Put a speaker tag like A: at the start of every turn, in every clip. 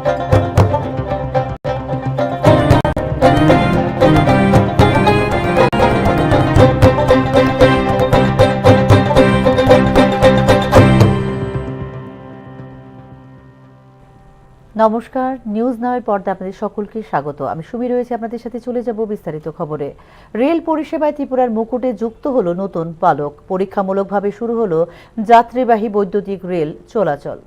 A: নমস্কার, নিউজ নাওয়ের পর্দায় আপনাদের সকলকে স্বাগত। আমি সুমি রয়েছে আপনাদের সাথে। চলে যাব বিস্তারিত খবরে। রেল পরিষেবায় ত্রিপুরার মুকুটে যুক্ত হলো নতুন পালক। পরীক্ষামূলকভাবে শুরু হলো যাত্রীবাহী বৈদ্যুতিক রেল চলাচল।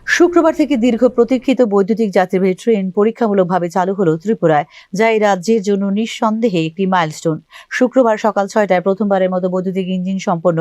A: শুক্রবার থেকে দীর্ঘ প্রতীক্ষিত বৈদ্যুতিক যাত্রীবাহী ট্রেন পরীক্ষামূলকভাবে চালু হলো ত্রিপুরায়, যা এই রাজ্যের জন্য নিঃসন্দেহে একটি মাইলস্টোন। শুক্রবার সকাল 6টায় প্রথমবারের মতো বৈদ্যুতিক ইঞ্জিন সম্পন্ন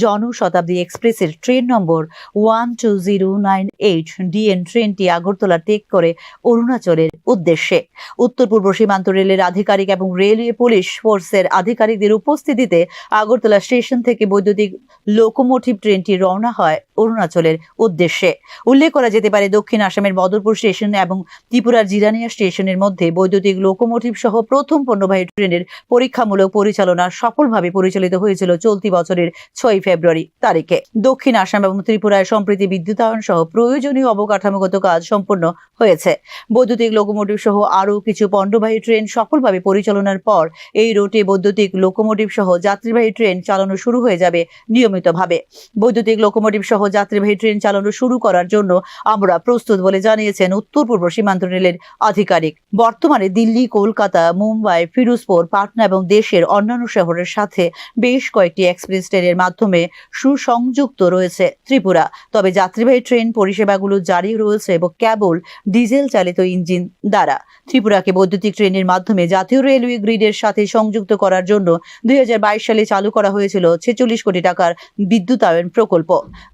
A: জনশতাব্দী এক্সপ্রেসের ট্রেন নম্বর 12098 ডিএন ট্রেনটি আগরতলা টেক করে অরুণাচলের উদ্দেশ্যে। উত্তর পূর্ব সীমান্ত রেলের আধিকারিক এবং রেলওয়ে পুলিশ ফোর্সের আধিকারিকদের উপস্থিতিতে আগরতলা স্টেশন থেকে বৈদ্যুতিক লোকোমোটিভ ট্রেনটি রওনা হয় অরুণাচলের উদ্দেশ্যে। উল্লেখ করা যেতে পারে, দক্ষিণ আসামের বদরপুর স্টেশন এবং ত্রিপুরার জিরানিয়া স্টেশনের মধ্যে বৈদ্যুতিক লোকোমোটিভ সহ প্রথম পণ্যবাহী ট্রেনের পরীক্ষামূলক পরিচালনা সফলভাবে পরিচালিত হয়েছিল চলতি বছরের 6 ফেব্রুয়ারি তারিখে। দক্ষিণ আসাম এবং ত্রিপুরায় সম্প্রতি বিদ্যুতায়ন সহ প্রয়োজনীয় অবকাঠামোগত কাজ সম্পন্ন হয়েছে। বৈদ্যুতিক লোকোমোটিভ সহ আরও কিছু পণ্যবাহী ট্রেন সফলভাবে পরিচালনার পর এই রুটে বৈদ্যুতিক লোকোমোটিভ সহ যাত্রীবাহী ট্রেন চালানো শুরু হয়ে যাবে নিয়মিতভাবে। বৈদ্যুতিক লোকোমোটিভ সহ যাত্রীবাহী ট্রেন চালানো শুরু করার জন্য আমরা প্রস্তুত বলে জানিয়েছেন উত্তর পূর্ব সীমান্ত রেলের আধিকারিক। বর্তমানে দিল্লি, কলকাতা, মুম্বাই, ফিরোজপুর, পাটনা এবং দেশের অন্যান্য শহরের সাথে বেশ কয়েকটি এক্সপ্রেস ট্রেনের মাধ্যমে সুসংযুক্ত রয়েছে ত্রিপুরা। তবে যাত্রীবাহী ট্রেন পরিষেবাগুলো জারি রয়েছে এবং কেবল ডিজেল চালিত ইঞ্জিন দ্বারা। ত্রিপুরাকে বৈদ্যুতিক ট্রেনের মাধ্যমে জাতীয় রেলওয়ে গ্রিডের সাথে সংযুক্ত করার জন্য 2022 সালে চালু করা হয়েছিল 46 কোটি টাকার বিদ্যুতায়ন প্রকল্প।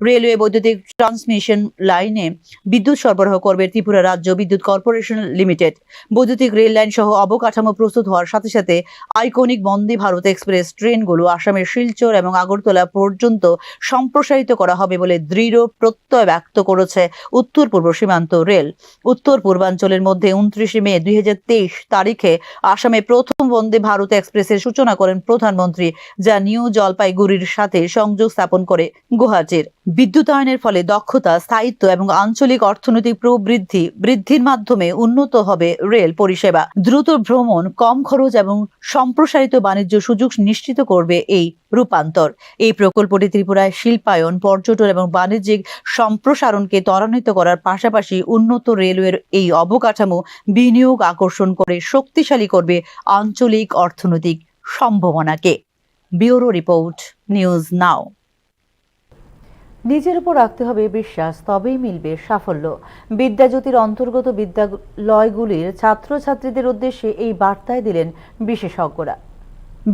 A: রেলওয়ে বৈদ্যুতিক ট্রান্সমিশন লাইনে বিদ্যুৎ সরবরাহ করবে ত্রিপুরা রাজ্য বিদ্যুৎ কর্পোরেশন লিমিটেড। বৈদ্যুতিক রেল লাইন সহ অবকাঠামো প্রস্তুত হওয়ার সাথে সাথে আইকনিক বন্দে ভারত এক্সপ্রেস ট্রেনগুলো আসামের শিলচর এবং আগরতলা পর্যন্ত সম্প্রসারিত করা হবে বলে দৃঢ় প্রত্যয় ব্যক্ত করেছে উত্তর পূর্ব সীমান্ত রেল। উত্তর পূর্বাঞ্চলের মধ্যে 29 মে 2023 তারিখে আসামে প্রথম বন্দে ভারত এক্সপ্রেসের সূচনা করেন প্রধানমন্ত্রী, যা নিউ জলপাইগুড়ির সাথে সংযোগ স্থাপন করে গুয়াহাটির। বিদ্যুতায়নের ফলে দক্ষতা, স্থায়িত্ব এবং আঞ্চলিক অর্থনৈতিক বৃদ্ধির মাধ্যমে উন্নত হবে রেল পরিষেবা। দ্রুত ভ্রমণ, কম খরচ এবং সম্প্রসারিত বাণিজ্য সুযোগ নিশ্চিত করবে এই রূপান্তর। এই প্রকল্পটি ত্রিপুরায় শিল্পায়ন, পর্যটন এবং বাণিজ্যিক সম্প্রসারণকে ত্বরান্বিত করার পাশাপাশি উন্নত রেলওয়ের এই অবকাঠামো বিনিয়োগ আকর্ষণ করে শক্তিশালী করবে আঞ্চলিক অর্থনৈতিক সম্ভাবনাকে। Bureau report, news now. নিজের উপর রাখতে হবে বিশ্বাস, তবেই মিলবে সাফল্য। বিদ্যাজ্যোতির অন্তর্গত বিদ্যালয়গুলির ছাত্রছাত্রীদের উদ্দেশ্যে এই বার্তায় দিলেন বিশেষজ্ঞরা।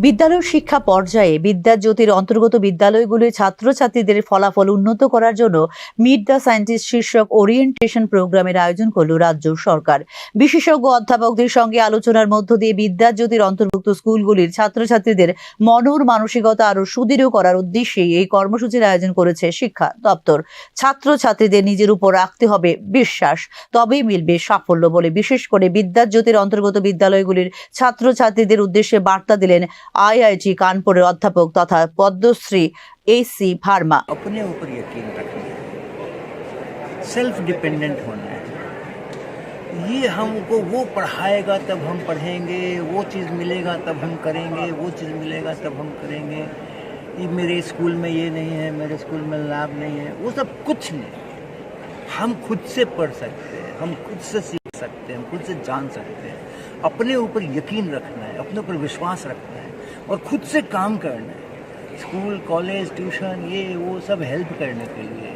A: বিদ্যালয় শিক্ষা পর্যায়ে বিদ্যাজ্যোতির অন্তর্গত বিদ্যালয়গুলির ছাত্রছাত্রীদের ফলাফল উন্নত করার জন্য মিট দ্য সায়েন্টিস্ট শীর্ষক ওরিয়েন্টেশন প্রোগ্রামের আয়োজন করল রাজ্য সরকার। বিশেষজ্ঞ অধ্যাপকদের সঙ্গে আলোচনার মধ্য দিয়ে বিদ্যাজ্যোতির অন্তর্ভুক্ত স্কুলগুলির ছাত্রছাত্রীদের মনন মানসিকতা আরো সুদৃঢ় করার উদ্দেশ্যে এই কর্মসূচির আয়োজন করেছে শিক্ষা দপ্তর। ছাত্রছাত্রীদের নিজের উপর রাখতে হবে বিশ্বাস, তবেই মিলবে সাফল্য বলে বিশেষ করে বিদ্যাজ্যোতির অন্তর্গত বিদ্যালয়গুলির ছাত্রছাত্রীদের উদ্দেশ্যে বার্তা দিলেন आईआईटी कानपुरेर अध्यापक तथा पद्मश्री एसी भार्मा।
B: अपने ऊपर यकीन रखना है, सेल्फ डिपेंडेंट होना है। ये हमको वो पढ़ाएगा तब हम पढ़ेंगे, वो चीज़ मिलेगा तब हम करेंगे, वो चीज़ मिलेगा तब हम करेंगे, ये मेरे स्कूल में ये नहीं है, मेरे स्कूल में लैब नहीं है, वो सब कुछ नहीं। हम खुद से पढ़ सकते हैं, हम खुद से सीख सकते हैं, हम खुद से जान सकते हैं। अपने ऊपर यकीन रखना है, अपने ऊपर विश्वास रखना है और खुद से काम करना है। स्कूल, कॉलेज, ट्यूशन, ये वो सब हेल्प करने के लिए।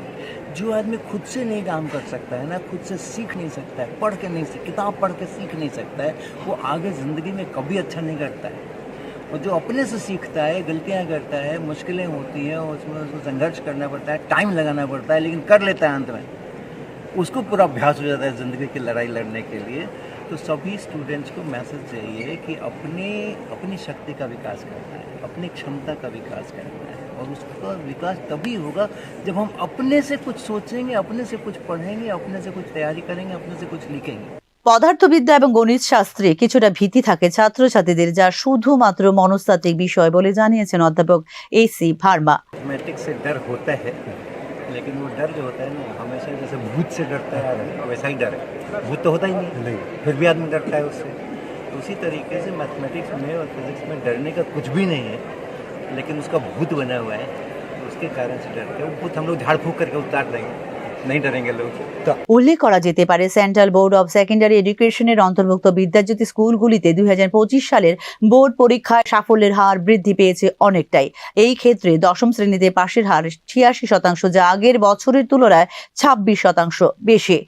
B: जो आदमी खुद से नहीं काम कर सकता है ना, खुद से सीख नहीं सकता है, पढ़ के नहीं किताब पढ़ के सीख नहीं सकता है, वो आगे ज़िंदगी में कभी अच्छा नहीं करता है। और जो अपने से सीखता है, गलतियाँ करता है, मुश्किलें होती हैं, उसमें उसको संघर्ष करना पड़ता है, टाइम लगाना पड़ता है, लेकिन कर लेता है अंत में, उसको पूरा अभ्यास हो जाता है ज़िंदगी की लड़ाई लड़ने के लिए। तो सभी स्टूडेंट्स को मैसेज चाहिए कि अपनी शक्ति का विकास करना है, अपनी क्षमता का विकास करना है, और उसका विकास तभी होगा जब हम अपने से कुछ सोचेंगे, अपने से कुछ पढ़ेंगे, अपने से कुछ तैयारी करेंगे, अपने से कुछ लिखेंगे।
A: পদার্থবিদ্যা এবং গণিত শাস্ত্রে কিছুটা ভীতি থাকে ছাত্রছাত্রীদের, যা শুধুমাত্র মনস্তাত্ত্বিক বিষয় বলে জানিয়েছেন অধ্যাপক এসি ভার্মা।
B: मैथमेटिक्स से डर होता है, लेकिन वो डर जो होता है ना, हमेशा जैसे भूत से डरता है आदमी, वैसा ही डर है। भूत तो होता ही नहीं, फिर भी आदमी डरता है उससे। तो उसी तरीके से मैथमेटिक्स में और फिजिक्स में डरने का कुछ भी नहीं है, लेकिन उसका भूत बना हुआ है, तो उसके कारण से डरते हैं। वो भूत हम लोग झाड़ फूक करके उतार देंगे, नहीं डरेंगे लोग।
A: উল্লেখ করা যেতে পারে সেন্ট্রাল বোর্ড অব সেকেন্ডারি এডুকেশনের অন্তর্ভুক্ত বিদ্যাজ্যোতি স্কুলগুলিতে 2025 সালের বোর্ড পরীক্ষায় সাফল্যের হার বৃদ্ধি পেয়েছে অনেকটাই। এই ক্ষেত্রে দশম শ্রেণীতে পাশের হার 86%, যা আগের বছরের তুলনায় 26% বেশি।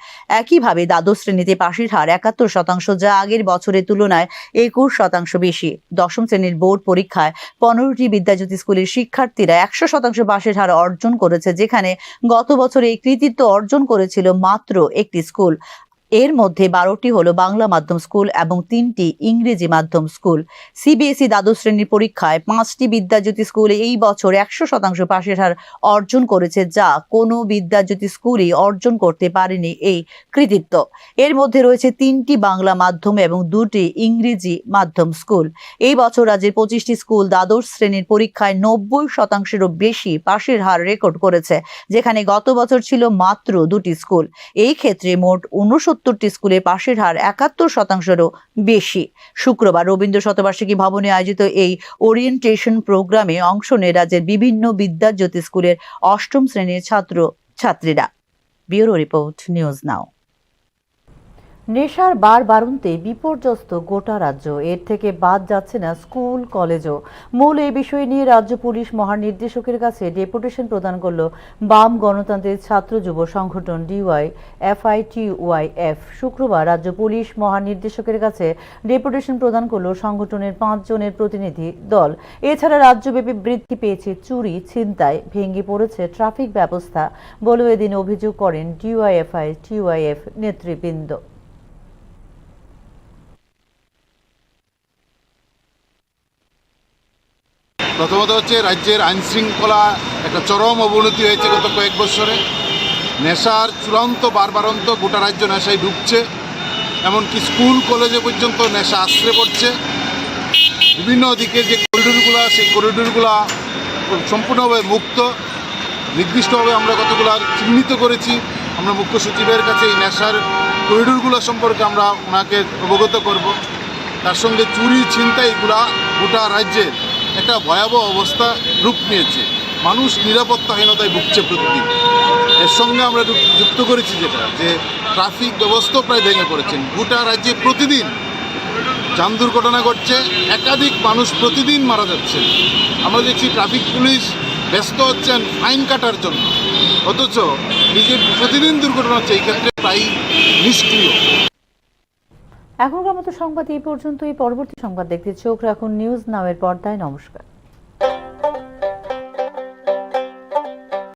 A: একইভাবে দ্বাদশ শ্রেণীতে পাশের হার 71%, যা আগের বছরের তুলনায় 21% বেশি। দশম শ্রেণীর বোর্ড পরীক্ষায় 15টি বিদ্যাজ্যোতি স্কুলের শিক্ষার্থীরা 100% পাশের হার অর্জন করেছে, যেখানে গত বছর এই কৃতিত্ব অর্জন করেছিল মাত্র একটি স্কুল। এর মধ্যে 12টি হলো বাংলা মাধ্যম স্কুল এবং 3টি ইংরেজি মাধ্যম স্কুল। সিবিএসই দ্বাদশ শ্রেণীর পরীক্ষায় 5টি বিদ্যাজ্যোতি স্কুল এই বছর 100% পাশের হার অর্জন করেছে, যা কোনো বিদ্যাজ্যোতি স্কুলই অর্জন করতে পারেনি এই কৃতিত্ব। এর মধ্যে রয়েছে 3টি বাংলা মাধ্যম এবং 2টি ইংরেজি মাধ্যম স্কুল। এই বছর রাজ্যের 25টি স্কুল দ্বাদশ শ্রেণীর পরীক্ষায় 90%-এরও বেশি পাশের হার রেকর্ড করেছে, যেখানে গত বছর ছিল মাত্র 2টি স্কুল। এই ক্ষেত্রে মোট 69টি স্কুলে পাশের হার 71%-এরও বেশি। শুক্রবার রবীন্দ্র শতবার্ষিকী ভবনে আয়োজিত এই ওরিয়েন্টেশন প্রোগ্রামে অংশ নেয় রাজ্যের বিভিন্ন বিদ্যাজ্যোতি স্কুলের অষ্টম শ্রেণীর ছাত্র ছাত্রীরা। Bureau report, news now. নেশার বাড়ন্তে বিপর্যস্ত গোটা রাজ্য, এর থেকে বাদ যাচ্ছে না স্কুল কলেজও। মূল এই বিষয় নিয়ে রাজ্য পুলিশ মহানির্দেশকের কাছে ডেপুটেশন প্রদান করল বাম গণতান্ত্রিক ছাত্র যুব সংগঠন DYFI-TYF। শুক্রবার রাজ্য পুলিশ মহানির্দেশকের কাছে ডেপুটেশন প্রদান করল সংগঠনের 5 জনের প্রতিনিধি দল। এছাড়া রাজ্যব্যাপী বৃদ্ধি পেয়েছে চুরি, ছিনতাই, ভেঙে পড়েছে ট্রাফিক ব্যবস্থা বলেও এদিন অভিযোগ করেন DYFI-TYF নেতৃবৃন্দ।
C: প্রথমত হচ্ছে রাজ্যের আইন শৃঙ্খলা একটা চরম অবনতি হয়েছে গত কয়েক বছরে। নেশার চূড়ান্ত বারবারন্ত, গোটা রাজ্য নেশায় ঢুকছে, এমনকি স্কুল কলেজে পর্যন্ত নেশা আশ্রে পড়ছে। বিভিন্ন দিকে যে করিডোরগুলো, সেই করিডোরগুলো সম্পূর্ণভাবে মুক্ত। নির্দিষ্টভাবে আমরা কতগুলো চিহ্নিত করেছি। আমরা মুখ্য সচিবের কাছে এই নেশার করিডোরগুলো সম্পর্কে আমরা ওনাকে অবগত করব। তার সঙ্গে চুরি, ছিনতাই, এগুলা গোটা রাজ্যের একটা ভয়াবহ অবস্থা রূপ নিয়েছে। মানুষ নিরাপত্তাহীনতায় ভুগছে প্রতিদিন। এর সঙ্গে আমরা যুক্ত করেছি যেটা, যে ট্রাফিক ব্যবস্থাও প্রায় ভেঙে পড়েছেন। গোটা রাজ্যে প্রতিদিন যান দুর্ঘটনা ঘটছে, একাধিক মানুষ প্রতিদিন মারা যাচ্ছেন। আমরা দেখছি ট্রাফিক পুলিশ ব্যস্ত হচ্ছেন ফাইন কাটার জন্য, অথচ নিজের প্রতিদিন দুর্ঘটনা হচ্ছে, এই ক্ষেত্রে প্রায় নিষ্ক্রিয়।
A: এখনকার মতো সংবাদ এই পর্যন্তই। পরবর্তী সংবাদ দেখতে চোখ রাখুন নিউজ নাও এর পর্দায়। নমস্কার।